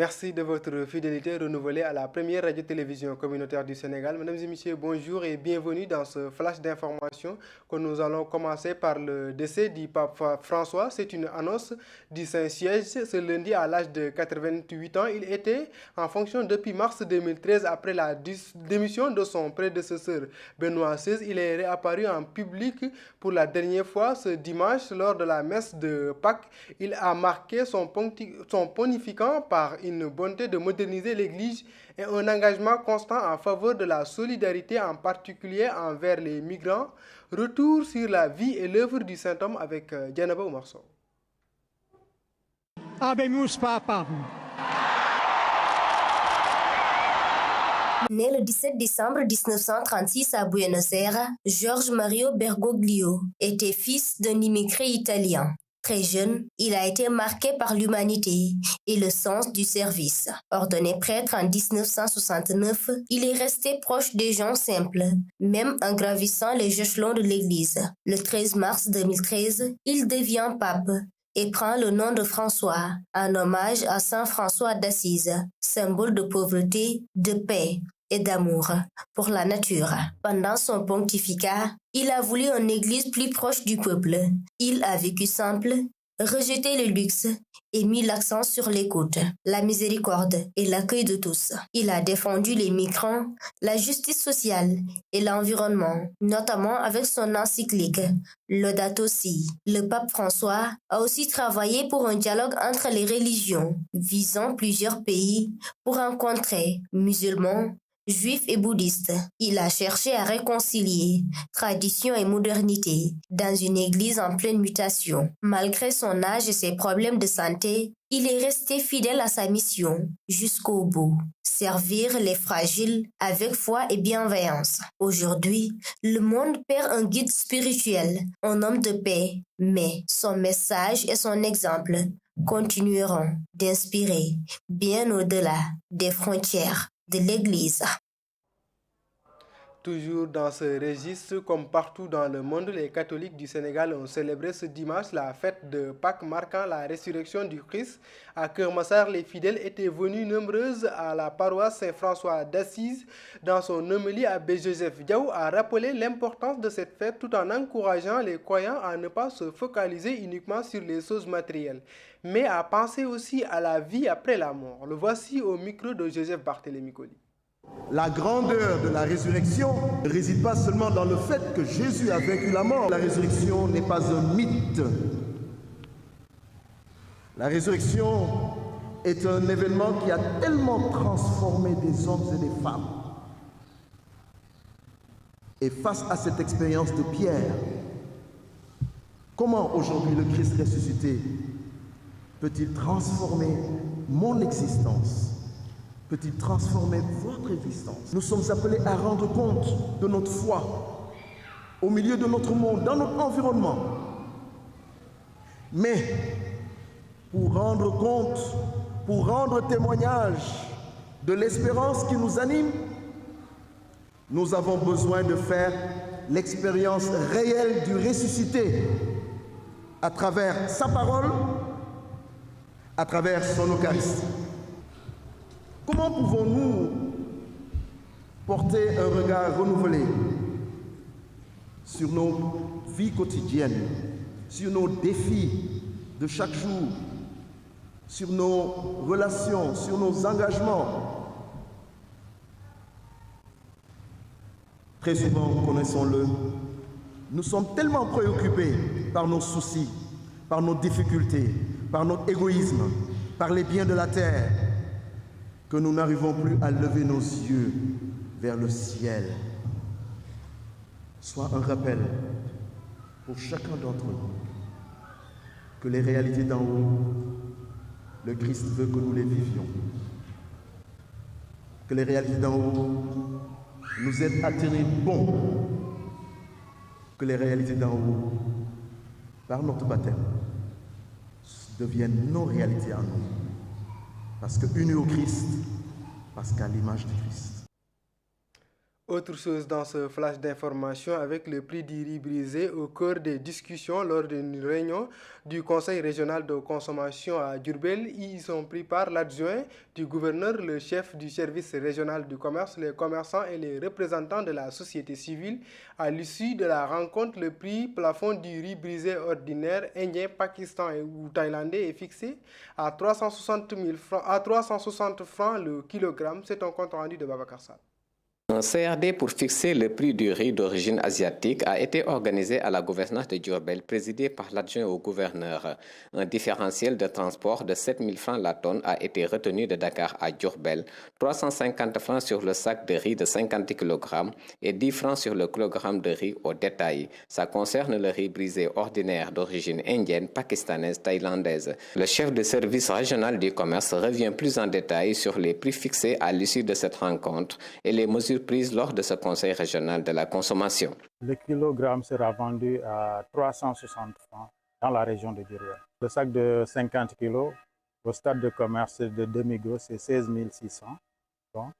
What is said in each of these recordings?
Merci de votre fidélité renouvelée à la première radio-télévision communautaire du Sénégal. Mesdames et messieurs, bonjour et bienvenue dans ce flash d'information que nous allons commencer par le décès du pape François. C'est une annonce du Saint-Siège. Ce lundi, à l'âge de 88 ans, il était en fonction depuis mars 2013 après la démission de son prédécesseur Benoît XVI. Il est réapparu en public pour la dernière fois ce dimanche lors de la messe de Pâques. Il a marqué son pontificat par une volonté de moderniser l'Église et un engagement constant en faveur de la solidarité, en particulier envers les migrants. Retour sur la vie et l'œuvre du saint homme avec Djanaba Oumarso. Habemus Papa. Né le 17 décembre 1936 à Buenos Aires, George Mario Bergoglio était fils d'un immigré italien. Très jeune, il a été marqué par l'humanité et le sens du service. Ordonné prêtre en 1969, il est resté proche des gens simples, même en gravissant les échelons de l'Église. Le 13 mars 2013, il devient pape et prend le nom de François, en hommage à Saint François d'Assise, symbole de pauvreté, de paix et d'amour pour la nature. Pendant son pontificat, il a voulu une église plus proche du peuple. Il a vécu simple, rejeté le luxe et mis l'accent sur l'écoute, la miséricorde et l'accueil de tous. Il a défendu les migrants, la justice sociale et l'environnement, notamment avec son encyclique Laudato Si. Le pape François a aussi travaillé pour un dialogue entre les religions, visant plusieurs pays pour rencontrer musulmans, juifs et bouddhistes. Il a cherché à réconcilier tradition et modernité dans une église en pleine mutation. Malgré son âge et ses problèmes de santé, il est resté fidèle à sa mission jusqu'au bout. Servir les fragiles avec foi et bienveillance. Aujourd'hui, le monde perd un guide spirituel, un homme de paix, mais son message et son exemple continueront d'inspirer bien au-delà des frontières de l'Église. Toujours dans ce registre, comme partout dans le monde, les catholiques du Sénégal ont célébré ce dimanche la fête de Pâques marquant la résurrection du Christ. À Keur-Massar, les fidèles étaient venus nombreuses à la paroisse Saint-François d'Assise. Dans son homélie, abbé Joseph Diaw a rappelé l'importance de cette fête tout en encourageant les croyants à ne pas se focaliser uniquement sur les choses matérielles, mais à penser aussi à la vie après la mort. Le voici au micro de Joseph Barthélémy Colly. La grandeur de la résurrection ne réside pas seulement dans le fait que Jésus a vaincu la mort. La résurrection n'est pas un mythe. La résurrection est un événement qui a tellement transformé des hommes et des femmes. Et face à cette expérience de Pierre, comment aujourd'hui le Christ ressuscité peut-il transformer mon existence? Peut-il transformer votre existence? Nous sommes appelés à rendre compte de notre foi au milieu de notre monde, dans notre environnement. Mais pour rendre compte, pour rendre témoignage de l'espérance qui nous anime, nous avons besoin de faire l'expérience réelle du ressuscité à travers sa parole, à travers son Eucharistie. Comment pouvons-nous porter un regard renouvelé sur nos vies quotidiennes, sur nos défis de chaque jour, sur nos relations, sur nos engagements? Très souvent, connaissons-le, nous sommes tellement préoccupés par nos soucis, par nos difficultés, par notre égoïsme, par les biens de la terre, que nous n'arrivons plus à lever nos yeux vers le ciel. Soit un rappel pour chacun d'entre nous que les réalités d'en haut, le Christ veut que nous les vivions. Que les réalités d'en haut nous aident à tenir bon. Que les réalités d'en haut, par notre baptême, deviennent nos réalités à nous. Parce que unis au Christ, parce qu'à l'image du Christ. Autre chose dans ce flash d'information avec le prix du riz brisé au cœur des discussions lors d'une réunion du Conseil régional de consommation à Diourbel. Ils sont pris par l'adjoint du gouverneur, le chef du service régional du commerce, les commerçants et les représentants de la société civile. À l'issue de la rencontre, le prix plafond du riz brisé ordinaire indien, pakistanais ou thaïlandais est fixé à 360 francs le kilogramme. C'est un compte rendu de Babacar Sall. Un CRD pour fixer le prix du riz d'origine asiatique a été organisé à la gouvernance de Diourbel, présidé par l'adjoint au gouverneur. Un différentiel de transport de 7 000 francs la tonne a été retenu de Dakar à Diourbel, 350 francs sur le sac de riz de 50 kg et 10 francs sur le kilogramme de riz au détail. Ça concerne le riz brisé ordinaire d'origine indienne, pakistanaise, thaïlandaise. Le chef de service régional du commerce revient plus en détail sur les prix fixés à l'issue de cette rencontre et les mesures prises lors de ce conseil régional de la consommation. Le kilogramme sera vendu à 360 francs dans la région de Diourbel. Le sac de 50 kg au stade de commerce de demi-gros, c'est 16 600 francs.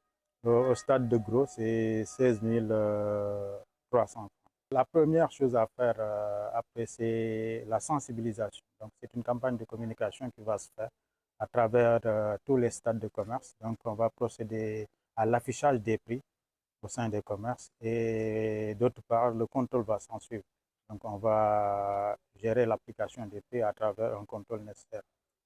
Au stade de gros, c'est 16 300 francs. La première chose à faire après, c'est la sensibilisation. Donc, c'est une campagne de communication qui va se faire à travers tous les stades de commerce. Donc, on va procéder à l'affichage des prix au sein des commerces et d'autre part, le contrôle va s'en suivre. Donc, on va gérer l'application des prix à travers un contrôle nécessaire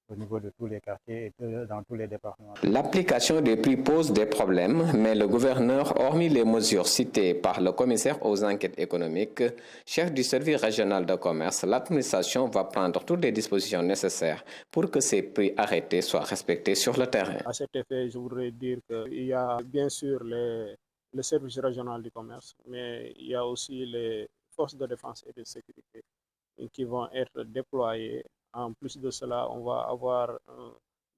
au niveau de tous les quartiers et dans tous les départements. L'application des prix pose des problèmes, mais le gouverneur, hormis les mesures citées par le commissaire aux enquêtes économiques, chef du service régional de commerce, l'administration va prendre toutes les dispositions nécessaires pour que ces prix arrêtés soient respectés sur le terrain. À cet effet, je voudrais dire qu'il y a bien sûr le service régional du commerce, mais il y a aussi les forces de défense et de sécurité qui vont être déployées. En plus de cela, on va avoir un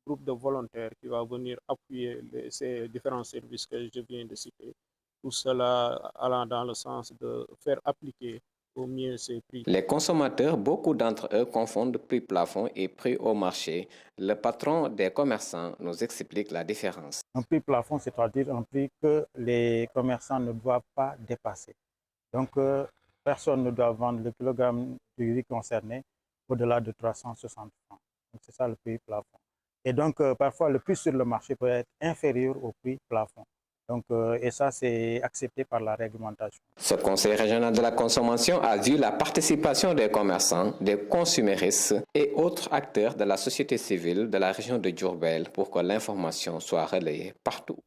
groupe de volontaires qui va venir appuyer ces différents services que je viens de citer. Tout cela allant dans le sens de faire appliquer au mieux ces prix. Les consommateurs, beaucoup d'entre eux confondent prix plafond et prix au marché. Le patron des commerçants nous explique la différence. Un prix plafond, c'est-à-dire un prix que les commerçants ne doivent pas dépasser. Donc, personne ne doit vendre le kilogramme du riz concerné au-delà de 360 francs. Donc, c'est ça le prix plafond. Et donc, parfois, le prix sur le marché peut être inférieur au prix plafond. Donc, et ça, c'est accepté par la réglementation. Ce conseil régional de la consommation a vu la participation des commerçants, des consuméristes et autres acteurs de la société civile de la région de Diourbel pour que l'information soit relayée partout.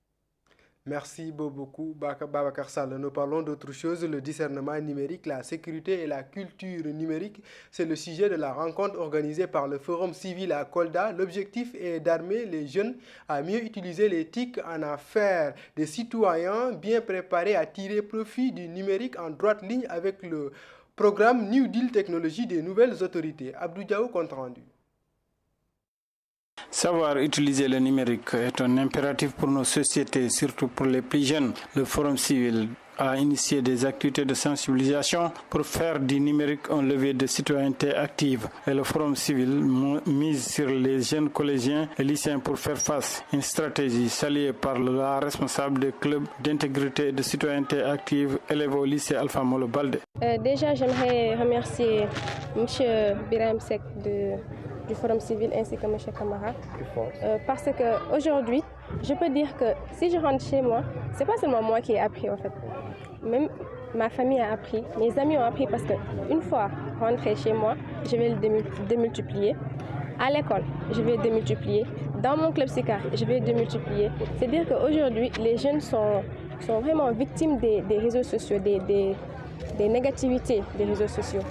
Merci beaucoup, Babacar Sall. Nous parlons d'autre chose, le discernement numérique, la sécurité et la culture numérique. C'est le sujet de la rencontre organisée par le Forum civil à Kolda. L'objectif est d'armer les jeunes à mieux utiliser les TIC en affaires, des citoyens bien préparés à tirer profit du numérique en droite ligne avec le programme New Deal Technologie des nouvelles autorités. Abdou Diaw, compte rendu. Savoir utiliser le numérique est un impératif pour nos sociétés, surtout pour les plus jeunes. Le Forum civil a initié des activités de sensibilisation pour faire du numérique un levier de citoyenneté active. Et le Forum civil mise sur les jeunes collégiens et lycéens pour faire face à une stratégie saluée par la responsable des clubs d'intégrité et de citoyenneté active élève au lycée Alpha Molo Baldé. Déjà, j'aimerais remercier M. Birahim Seck du Forum civil ainsi que M. Kamara. Parce qu'aujourd'hui, je peux dire que si je rentre chez moi, ce n'est pas seulement moi qui ai appris en fait. Même ma famille a appris, mes amis ont appris parce qu'une fois rentré chez moi, je vais le démultiplier. À l'école, je vais démultiplier. Dans mon club SICA, je vais démultiplier. C'est-à-dire qu'aujourd'hui, les jeunes sont vraiment victimes des réseaux sociaux, des négativités des réseaux sociaux.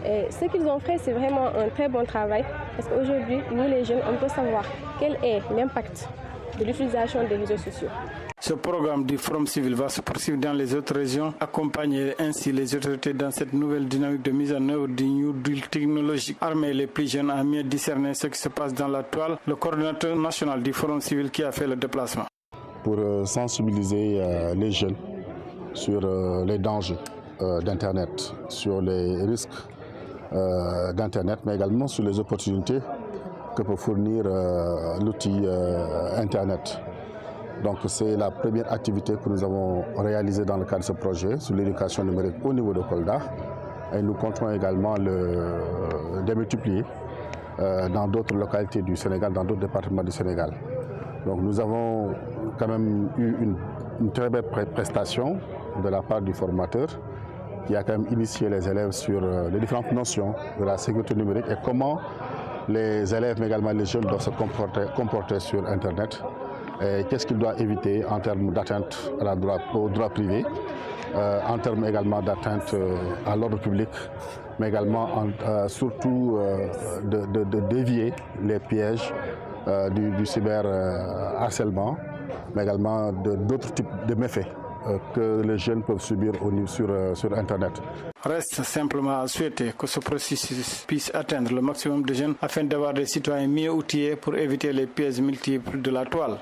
Et ce qu'ils ont fait, c'est vraiment un très bon travail parce qu'aujourd'hui, nous les jeunes, on peut savoir quel est l'impact de l'utilisation des réseaux sociaux. Ce programme du Forum civil va se poursuivre dans les autres régions, accompagner ainsi les autorités dans cette nouvelle dynamique de mise en œuvre du New Deal technologique. Armer les plus jeunes à mieux discerner ce qui se passe dans la toile, le coordinateur national du Forum civil qui a fait le déplacement. Pour sensibiliser les jeunes sur les dangers d'Internet, sur les risques d'Internet, mais également sur les opportunités que peut fournir l'outil Internet. Donc c'est la première activité que nous avons réalisée dans le cadre de ce projet sur l'éducation numérique au niveau de Kolda. Et nous comptons également le démultiplier dans d'autres localités du Sénégal, dans d'autres départements du Sénégal. Donc nous avons quand même eu une très belle prestation de la part du formateur qui a quand même initié les élèves sur les différentes notions de la sécurité numérique et comment les élèves, mais également les jeunes, doivent se comporter sur Internet et qu'est-ce qu'ils doivent éviter en termes d'atteinte au droit privé, en termes également d'atteinte à l'ordre public, mais également surtout de dévier les pièges du cyberharcèlement, mais également d'autres types de méfaits que les jeunes peuvent subir sur Internet. Reste simplement à souhaiter que ce processus puisse atteindre le maximum de jeunes afin d'avoir des citoyens mieux outillés pour éviter les pièges multiples de la toile.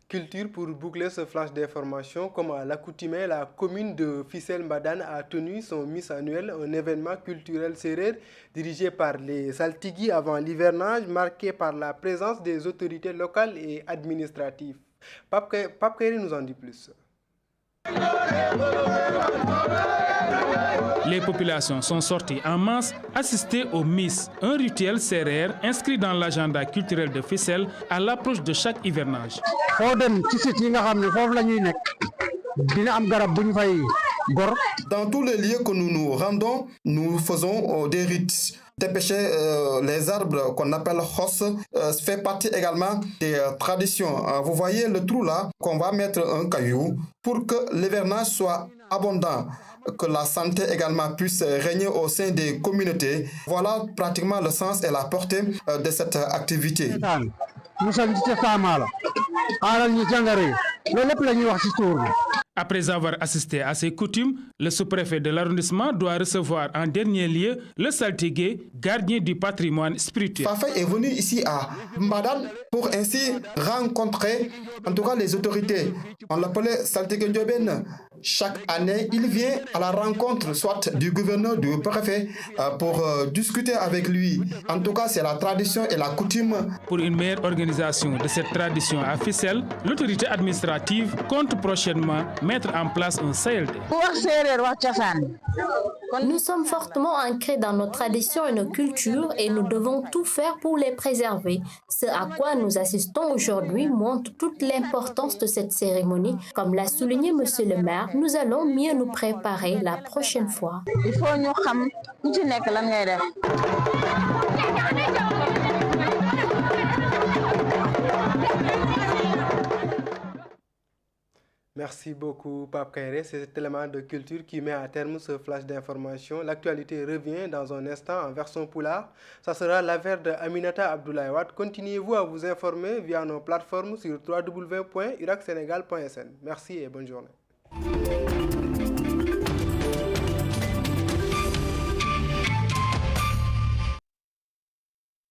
Culture pour boucler ce flash d'information. Comme à l'accoutumée, la commune de Fissel-Mbadane a tenu son Miss annuel, un événement culturel sérère dirigé par les Saltigui avant l'hivernage, marqué par la présence des autorités locales et administratives. Pape Kairi nous en dit plus. Les populations sont sorties en masse assister au Miss, un rituel sérère inscrit dans l'agenda culturel de Fissel à l'approche de chaque hivernage. Dans tous les lieux que nous nous rendons, nous faisons des rites. Dépêcher les arbres qu'on appelle hos fait partie également des traditions. Vous voyez le trou là, qu'on va mettre un caillou pour que l'hivernage soit abondant, que la santé également puisse régner au sein des communautés. Voilà pratiquement le sens et la portée de cette activité. Après avoir assisté à ces coutumes, le sous-préfet de l'arrondissement doit recevoir en dernier lieu le saltigué, gardien du patrimoine spirituel. Fafay est venu ici à Mbadane pour ainsi rencontrer en tout cas les autorités. On l'appelait saltigué Ndiobène. Chaque année, il vient à la rencontre soit du gouverneur, du préfet pour discuter avec lui. En tout cas, c'est la tradition et la coutume. Pour une meilleure organisation de cette tradition à Fissel, l'autorité administrative compte prochainement mettre en place un CLD. Nous sommes fortement ancrés dans nos traditions et nos cultures et nous devons tout faire pour les préserver. Ce à quoi nous assistons aujourd'hui montre toute l'importance de cette cérémonie. Comme l'a souligné Monsieur le maire, nous allons mieux nous préparer la prochaine fois. Il faut nous Merci beaucoup, Pape Kairé. C'est cet élément de culture qui met à terme ce flash d'information. L'actualité revient dans un instant en version poulard. Ça sera l'affaire de Aminata Abdoulaye Wade. Continuez-vous à vous informer via nos plateformes sur www.iracsenegal.sn. Merci et bonne journée.